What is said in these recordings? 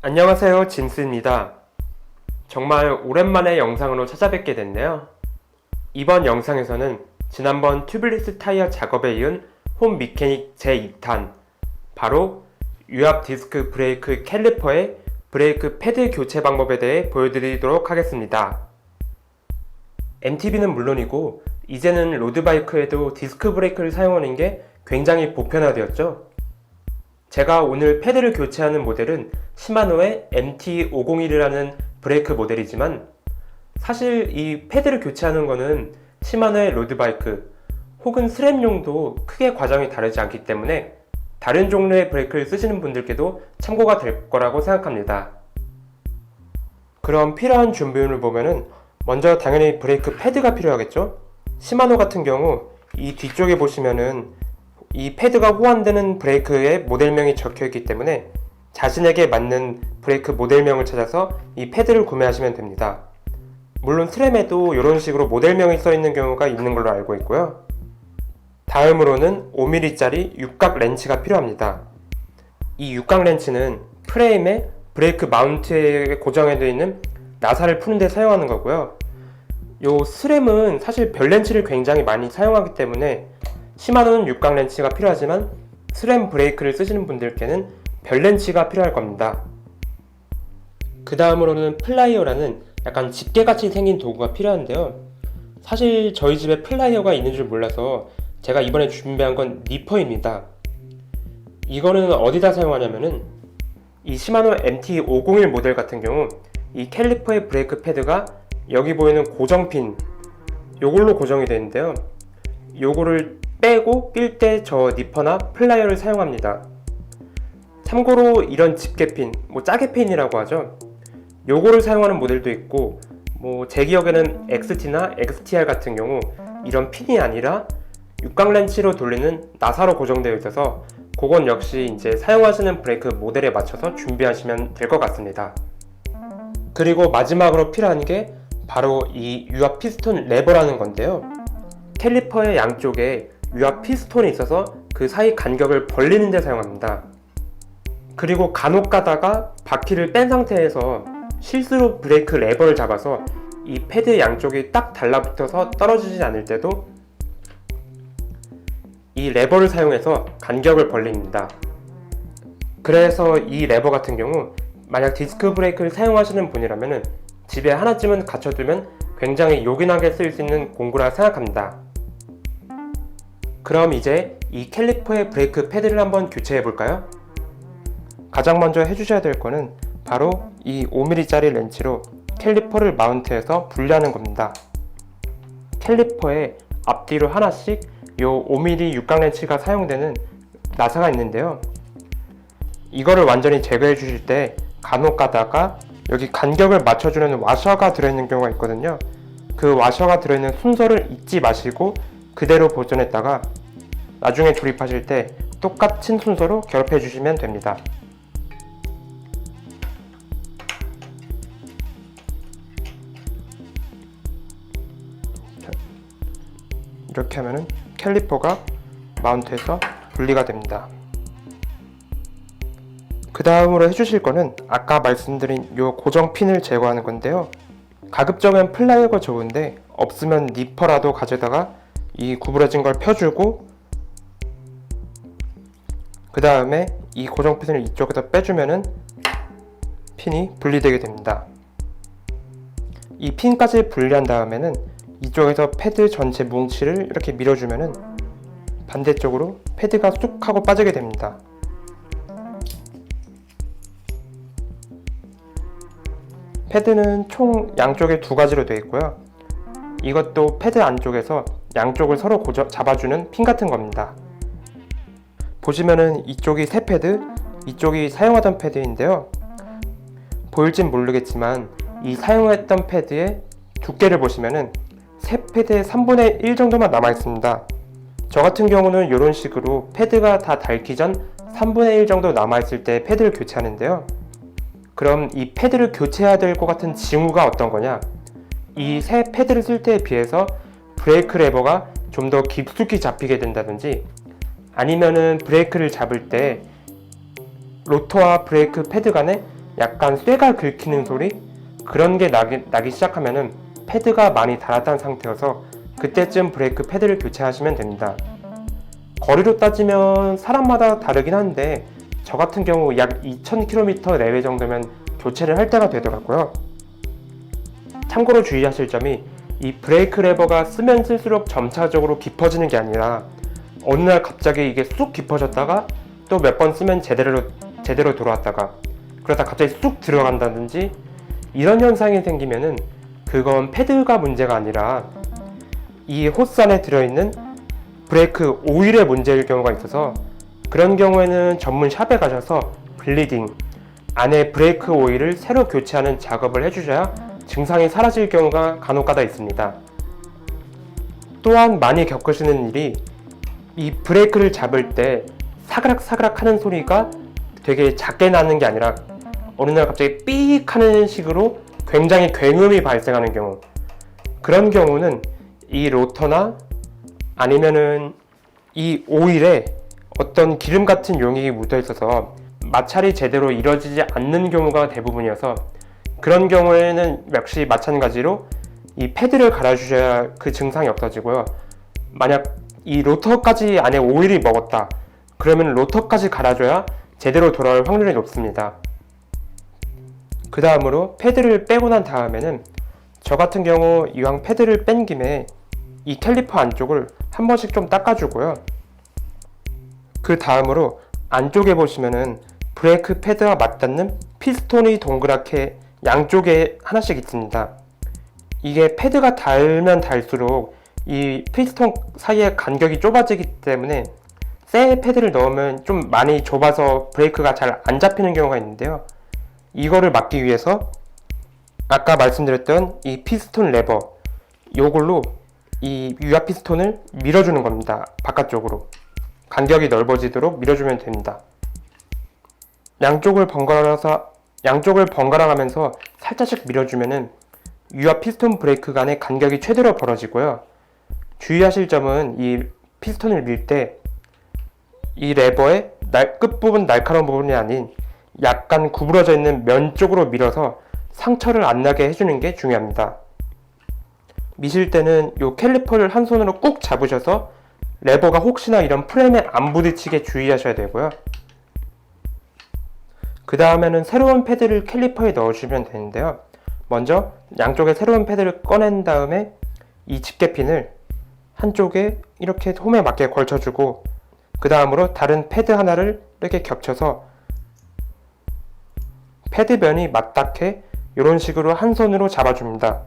안녕하세요, 진스입니다. 정말 오랜만에 영상으로 찾아뵙게 됐네요. 이번 영상에서는 지난번 튜블리스 타이어 작업에 이은 홈 미케닉 제2탄, 바로 유압 디스크 브레이크 캘리퍼의 브레이크 패드 교체 방법에 대해 보여드리도록 하겠습니다. MTB는 물론이고 이제는 로드바이크에도 디스크 브레이크를 사용하는 게 굉장히 보편화되었죠. 제가 오늘 패드를 교체하는 모델은 시마노의 MT501이라는 브레이크 모델이지만 사실 이 패드를 교체하는 거는 시마노의 로드바이크 혹은 스램용도 크게 과정이 다르지 않기 때문에 다른 종류의 브레이크를 쓰시는 분들께도 참고가 될 거라고 생각합니다. 그럼 필요한 준비물을 보면은 먼저 당연히 브레이크 패드가 필요하겠죠? 시마노 같은 경우 이 뒤쪽에 보시면은 이 패드가 호환되는 브레이크의 모델명이 적혀있기 때문에 자신에게 맞는 브레이크 모델명을 찾아서 이 패드를 구매하시면 됩니다. 물론 스램에도 이런 식으로 모델명이 써있는 경우가 있는 걸로 알고 있고요. 다음으로는 5mm짜리 육각 렌치가 필요합니다. 이 육각 렌치는 프레임에 브레이크 마운트에 고정되어 있는 나사를 푸는 데 사용하는 거고요. 요 스램은 사실 별 렌치를 굉장히 많이 사용하기 때문에 시마노는 육각 렌치가 필요하지만 스램 브레이크를 쓰시는 분들께는 별 렌치가 필요할 겁니다. 그 다음으로는 플라이어라는 약간 집게같이 생긴 도구가 필요한데요. 사실 저희 집에 플라이어가 있는 줄 몰라서 제가 이번에 준비한 건 니퍼입니다. 이거는 어디다 사용하냐면은 이 시마노 MT501 모델 같은 경우 이 캘리퍼의 브레이크 패드가 여기 보이는 고정핀 요걸로 고정이 되는데요. 요거를 빼고 낄 때 저 니퍼나 플라이어를 사용합니다. 참고로 이런 집게핀, 짜게핀이라고 하죠. 요거를 사용하는 모델도 있고 제 기억에는 XT나 XTR 같은 경우 이런 핀이 아니라 육각 렌치로 돌리는 나사로 고정되어 있어서 그건 역시 이제 사용하시는 브레이크 모델에 맞춰서 준비하시면 될 것 같습니다. 그리고 마지막으로 필요한 게 바로 이 유압 피스톤 레버라는 건데요. 캘리퍼의 양쪽에 유압 피스톤이 있어서 그 사이 간격을 벌리는 데 사용합니다. 그리고 간혹 가다가 바퀴를 뺀 상태에서 실수로 브레이크 레버를 잡아서 이 패드 양쪽이 딱 달라붙어서 떨어지지 않을 때도 이 레버를 사용해서 간격을 벌립니다. 그래서 이 레버 같은 경우 만약 디스크 브레이크를 사용하시는 분이라면 집에 하나쯤은 갖춰두면 굉장히 요긴하게 쓸 수 있는 공구라 생각합니다. 그럼 이제 이 캘리퍼의 브레이크 패드를 한번 교체해 볼까요? 가장 먼저 해주셔야 될 거는 바로 이 5mm짜리 렌치로 캘리퍼를 마운트해서 분리하는 겁니다. 캘리퍼에 앞뒤로 하나씩 요 5mm 육각 렌치가 사용되는 나사가 있는데요. 이거를 완전히 제거해 주실 때 간혹 가다가 여기 간격을 맞춰주는 와셔가 들어있는 경우가 있거든요. 그 와셔가 들어있는 순서를 잊지 마시고 그대로 보존했다가 나중에 조립하실 때 똑같은 순서로 결합해 주시면 됩니다. 이렇게 하면은 캘리퍼가 마운트해서 분리가 됩니다. 그 다음으로 해주실 거는 아까 말씀드린 요 고정 핀을 제거하는 건데요. 가급적이면 플라이어가 좋은데 없으면 니퍼라도 가져다가 이 구부러진 걸 펴주고 그 다음에 이 고정 핀을 이쪽에서 빼주면은 핀이 분리되게 됩니다. 이 핀까지 분리한 다음에는 이쪽에서 패드 전체 뭉치를 이렇게 밀어주면은 반대쪽으로 패드가 쑥 하고 빠지게 됩니다. 패드는 총 양쪽에 두 가지로 되어 있고요. 이것도 패드 안쪽에서 양쪽을 서로 잡아주는 핀 같은 겁니다. 보시면은 이쪽이 새 패드, 이쪽이 사용하던 패드인데요. 보일진 모르겠지만 이 사용했던 패드의 두께를 보시면은 새 패드의 3분의 1 정도만 남아 있습니다. 저 같은 경우는 이런 식으로 패드가 다 닳기 전 3분의 1 정도 남아 있을 때 패드를 교체하는데요. 그럼 이 패드를 교체해야 될 것 같은 징후가 어떤 거냐? 이 새 패드를 쓸 때에 비해서 브레이크 레버가 좀 더 깊숙이 잡히게 된다든지 아니면은 브레이크를 잡을 때 로터와 브레이크 패드 간에 약간 쇠가 긁히는 소리? 그런 게 나기 시작하면은 패드가 많이 닳았다는 상태여서 그때쯤 브레이크 패드를 교체하시면 됩니다. 거리로 따지면 사람마다 다르긴 한데 저 같은 경우 약 2000km 내외 정도면 교체를 할 때가 되더라고요. 참고로 주의하실 점이 이 브레이크 레버가 쓰면 쓸수록 점차적으로 깊어지는 게 아니라 어느 날 갑자기 이게 쑥 깊어졌다가 또 몇 번 쓰면 제대로 돌아왔다가 그러다 갑자기 쑥 들어간다든지 이런 현상이 생기면은 그건 패드가 문제가 아니라 이 호스 안에 들어있는 브레이크 오일의 문제일 경우가 있어서 그런 경우에는 전문 샵에 가셔서 블리딩, 안에 브레이크 오일을 새로 교체하는 작업을 해주셔야 증상이 사라질 경우가 간혹가다 있습니다. 또한 많이 겪으시는 일이 이 브레이크를 잡을 때 사그락사그락 하는 소리가 되게 작게 나는 게 아니라 어느 날 갑자기 삑 하는 식으로 굉장히 굉음이 발생하는 경우, 그런 경우는 이 로터나 아니면은 이 오일에 어떤 기름 같은 용액이 묻어 있어서 마찰이 제대로 이루어지지 않는 경우가 대부분이어서 그런 경우에는 역시 마찬가지로 이 패드를 갈아주셔야 그 증상이 없어지고요. 만약 이 로터까지 안에 오일이 먹었다 그러면 로터까지 갈아줘야 제대로 돌아올 확률이 높습니다. 그 다음으로 패드를 빼고 난 다음에는 저 같은 경우 이왕 패드를 뺀 김에 이 캘리퍼 안쪽을 한 번씩 좀 닦아주고요. 그 다음으로 안쪽에 보시면은 브레이크 패드와 맞닿는 피스톤이 동그랗게 양쪽에 하나씩 있습니다. 이게 패드가 닳으면 닳을수록 이 피스톤 사이의 간격이 좁아지기 때문에 새 패드를 넣으면 좀 많이 좁아서 브레이크가 잘 안 잡히는 경우가 있는데요. 이거를 막기 위해서 아까 말씀드렸던 이 피스톤 레버, 요걸로 이 유압 피스톤을 밀어주는 겁니다. 바깥쪽으로 간격이 넓어지도록 밀어주면 됩니다. 양쪽을 번갈아 가면서 살짝씩 밀어주면은 유압 피스톤 브레이크 간의 간격이 최대로 벌어지고요. 주의하실 점은 이 피스톤을 밀 때 이 레버의 끝부분 날카로운 부분이 아닌 약간 구부러져 있는 면 쪽으로 밀어서 상처를 안 나게 해주는 게 중요합니다. 미실 때는 이 캘리퍼를 한 손으로 꾹 잡으셔서 레버가 혹시나 이런 프레임에 안 부딪히게 주의하셔야 되고요. 그 다음에는 새로운 패드를 캘리퍼에 넣어주면 되는데요. 먼저 양쪽에 새로운 패드를 꺼낸 다음에 이 집게핀을 한쪽에 이렇게 홈에 맞게 걸쳐주고 그 다음으로 다른 패드 하나를 이렇게 겹쳐서 패드면이 맞닿게 이런 식으로 한 손으로 잡아줍니다.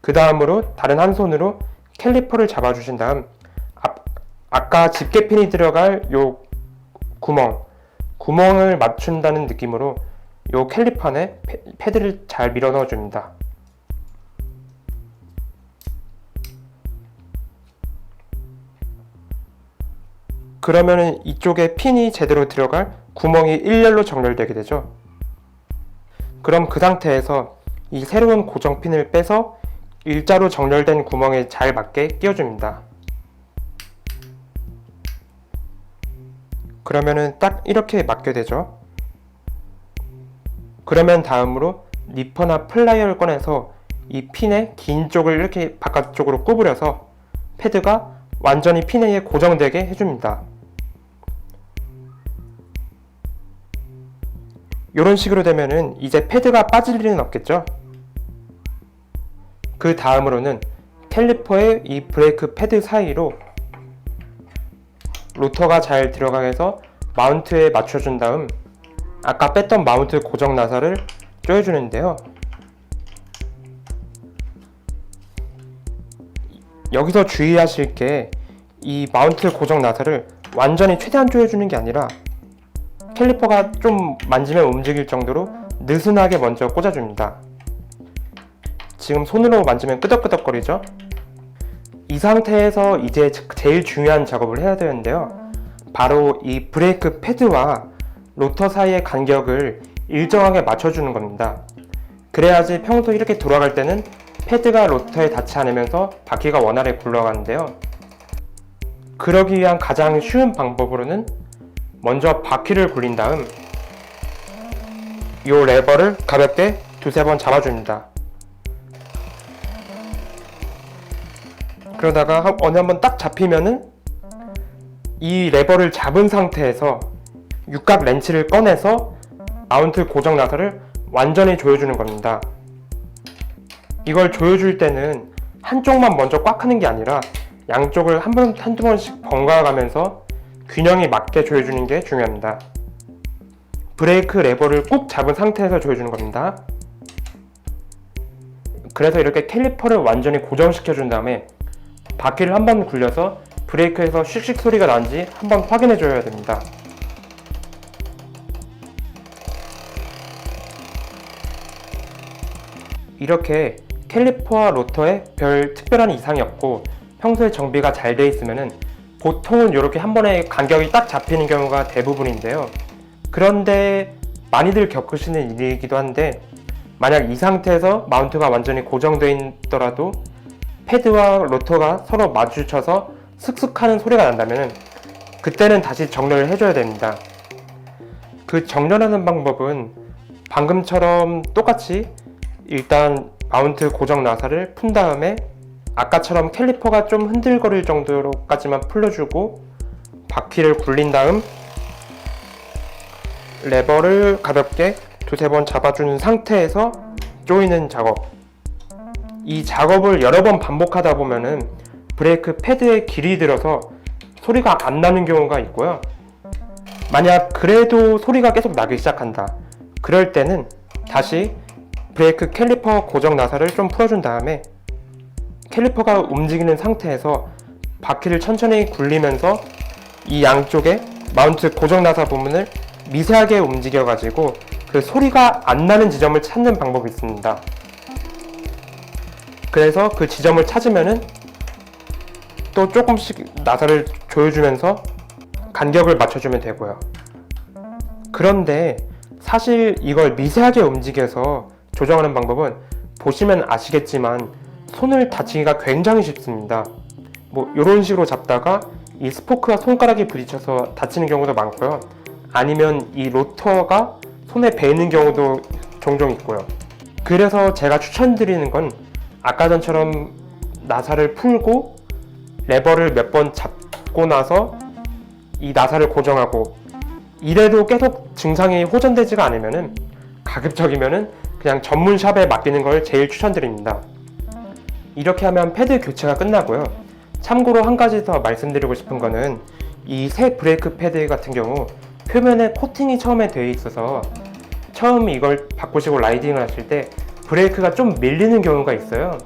그 다음으로 다른 한 손으로 캘리퍼를 잡아주신 다음 아까 집게핀이 들어갈 요 구멍을 맞춘다는 느낌으로 요 캘리퍼 안에 패드를 잘 밀어 넣어줍니다. 그러면은 이쪽에 핀이 제대로 들어갈 구멍이 일렬로 정렬되게 되죠. 그럼 그 상태에서 이 새로운 고정핀을 빼서 일자로 정렬된 구멍에 잘 맞게 끼워줍니다. 그러면은 딱 이렇게 맞게 되죠. 그러면 다음으로 니퍼나 플라이어를 꺼내서 이 핀의 긴 쪽을 이렇게 바깥쪽으로 구부려서 패드가 완전히 핀에 고정되게 해줍니다. 이런 식으로 되면은 이제 패드가 빠질 일은 없겠죠. 그 다음으로는 캘리퍼의 이 브레이크 패드 사이로 로터가 잘 들어가게 해서 마운트에 맞춰준 다음 아까 뺐던 마운트 고정 나사를 조여주는데요. 여기서 주의하실 게 이 마운트 고정 나사를 완전히 최대한 조여주는 게 아니라 캘리퍼가 좀 만지면 움직일 정도로 느슨하게 먼저 꽂아줍니다. 지금 손으로 만지면 끄덕끄덕거리죠? 이 상태에서 이제 제일 중요한 작업을 해야 되는데요. 바로 이 브레이크 패드와 로터 사이의 간격을 일정하게 맞춰주는 겁니다. 그래야지 평소 이렇게 돌아갈 때는 패드가 로터에 닿지 않으면서 바퀴가 원활히 굴러가는데요. 그러기 위한 가장 쉬운 방법으로는 먼저 바퀴를 굴린 다음 이 레버를 가볍게 두세 번 잡아줍니다. 그러다가 어느 한번 딱 잡히면은 이 레버를 잡은 상태에서 육각 렌치를 꺼내서 마운트 고정 나사를 완전히 조여주는 겁니다. 이걸 조여줄 때는 한쪽만 먼저 꽉 하는 게 아니라 양쪽을 한두 번씩 번갈아 가면서 균형이 맞게 조여주는 게 중요합니다. 브레이크 레버를 꾹 잡은 상태에서 조여주는 겁니다. 그래서 이렇게 캘리퍼를 완전히 고정시켜 준 다음에 바퀴를 한번 굴려서 브레이크에서 씩씩 소리가 나는지 한번 확인해 줘야 됩니다. 이렇게 캘리퍼와 로터에 별 특별한 이상이 없고 평소에 정비가 잘 돼 있으면 보통은 이렇게 한 번에 간격이 딱 잡히는 경우가 대부분인데요. 그런데 많이들 겪으시는 일이기도 한데, 만약 이 상태에서 마운트가 완전히 고정되어 있더라도 패드와 로터가 서로 마주쳐서 슥슥 하는 소리가 난다면 그때는 다시 정렬을 해줘야 됩니다. 그 정렬하는 방법은 방금처럼 똑같이 일단 마운트 고정 나사를 푼 다음에 아까처럼 캘리퍼가 좀 흔들거릴 정도로까지만 풀려주고 바퀴를 굴린 다음 레버를 가볍게 두세 번 잡아주는 상태에서 조이는 작업. 이 작업을 여러 번 반복하다 보면은 브레이크 패드에 길이 들어서 소리가 안 나는 경우가 있고요. 만약 그래도 소리가 계속 나기 시작한다. 그럴 때는 다시 브레이크 캘리퍼 고정 나사를 좀 풀어준 다음에 캘리퍼가 움직이는 상태에서 바퀴를 천천히 굴리면서 이 양쪽에 마운트 고정 나사 부분을 미세하게 움직여 가지고 그 소리가 안 나는 지점을 찾는 방법이 있습니다. 그래서 그 지점을 찾으면은 또 조금씩 나사를 조여주면서 간격을 맞춰주면 되고요. 그런데 사실 이걸 미세하게 움직여서 조정하는 방법은 보시면 아시겠지만 손을 다치기가 굉장히 쉽습니다. 이런 식으로 잡다가 이 스포크와 손가락이 부딪혀서 다치는 경우도 많고요. 아니면 이 로터가 손에 베이는 경우도 종종 있고요. 그래서 제가 추천드리는 건 아까 전처럼 나사를 풀고 레버를 몇 번 잡고 나서 이 나사를 고정하고, 이래도 계속 증상이 호전되지가 않으면은 가급적이면은 그냥 전문 샵에 맡기는 걸 제일 추천드립니다. 이렇게 하면 패드 교체가 끝나고요. 참고로 한 가지 더 말씀드리고 싶은 거는 이 새 브레이크 패드 같은 경우 표면에 코팅이 처음에 되어 있어서 처음 이걸 바꾸시고 라이딩을 하실 때 브레이크가 좀 밀리는 경우가 있어요.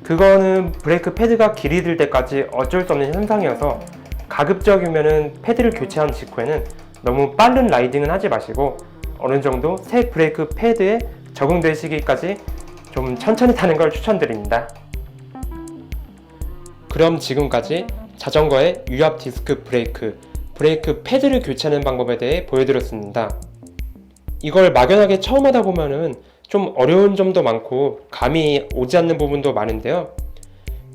그거는 브레이크 패드가 길이 들 때까지 어쩔 수 없는 현상이어서 가급적이면은 패드를 교체한 직후에는 너무 빠른 라이딩은 하지 마시고 어느 정도 새 브레이크 패드에 적응되시기까지 좀 천천히 타는 걸 추천드립니다. 그럼 지금까지 자전거의 유압 디스크 브레이크 패드를 교체하는 방법에 대해 보여드렸습니다. 이걸 막연하게 처음 하다 보면은 좀 어려운 점도 많고 감이 오지 않는 부분도 많은데요.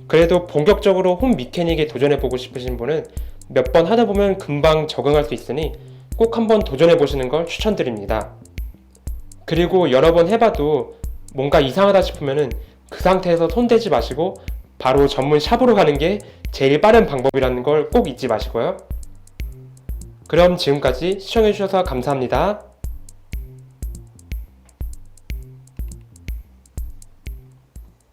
그래도 본격적으로 홈 미케닉에 도전해보고 싶으신 분은 몇 번 하다 보면 금방 적응할 수 있으니 꼭 한번 도전해보시는 걸 추천드립니다. 그리고 여러 번 해봐도 뭔가 이상하다 싶으면은 그 상태에서 손대지 마시고 바로 전문 샵으로 가는 게 제일 빠른 방법이라는 걸 꼭 잊지 마시고요. 그럼 지금까지 시청해주셔서 감사합니다.